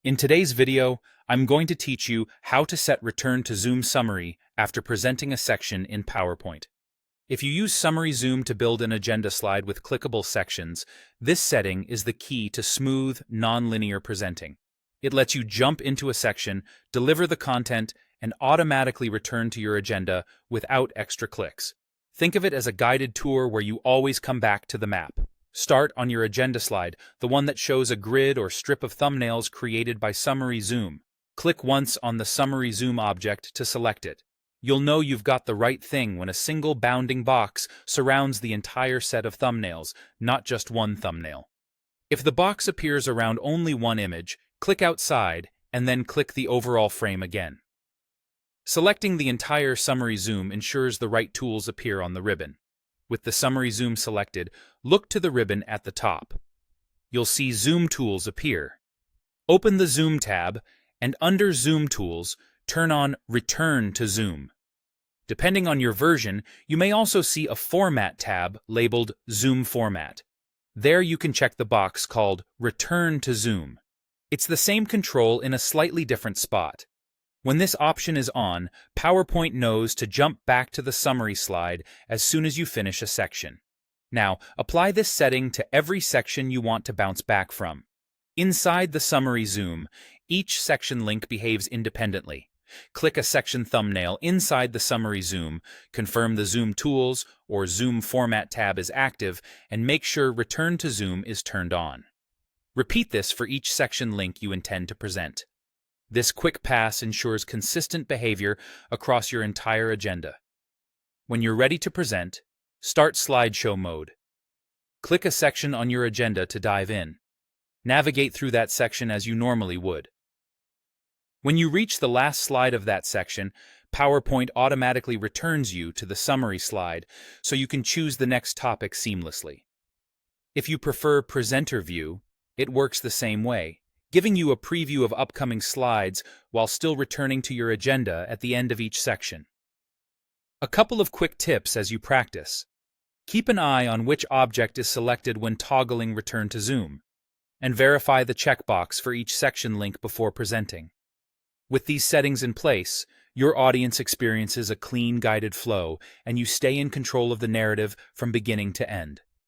In today's video, I'm going to teach you how to set Return to Zoom Summary after presenting a section in PowerPoint. If you use Summary Zoom to build an agenda slide with clickable sections, this setting is the key to smooth, non-linear presenting. It lets you jump into a section, deliver the content, and automatically return to your agenda without extra clicks. Think of it as a guided tour where you always come back to the map. Start on your agenda slide, the one that shows a grid or strip of thumbnails created by Summary Zoom. Click once on the Summary Zoom object to select it. You'll know you've got the right thing when a single bounding box surrounds the entire set of thumbnails, not just one thumbnail. If the box appears around only one image, click outside and then click the overall frame again. Selecting the entire Summary Zoom ensures the right tools appear on the ribbon. With the Summary Zoom selected, look to the ribbon at the top. You'll see Zoom Tools appear. Open the Zoom tab, and under Zoom Tools, turn on Return to Zoom. Depending on your version, you may also see a Format tab labeled Zoom Format. There you can check the box called Return to Zoom. It's the same control in a slightly different spot. When this option is on, PowerPoint knows to jump back to the summary slide as soon as you finish a section. Now, apply this setting to every section you want to bounce back from. Inside the Summary Zoom, each section link behaves independently. Click a section thumbnail inside the Summary Zoom, confirm the Zoom Tools or Zoom Format tab is active, and make sure Return to Zoom is turned on. Repeat this for each section link you intend to present. This quick pass ensures consistent behavior across your entire agenda. When you're ready to present, start slideshow mode. Click a section on your agenda to dive in. Navigate through that section as you normally would. When you reach the last slide of that section, PowerPoint automatically returns you to the summary slide so you can choose the next topic seamlessly. If you prefer Presenter View, it works the same way, giving you a preview of upcoming slides while still returning to your agenda at the end of each section. A couple of quick tips as you practice. Keep an eye on which object is selected when toggling Return to Zoom, and verify the checkbox for each section link before presenting. With these settings in place, your audience experiences a clean, guided flow, and you stay in control of the narrative from beginning to end.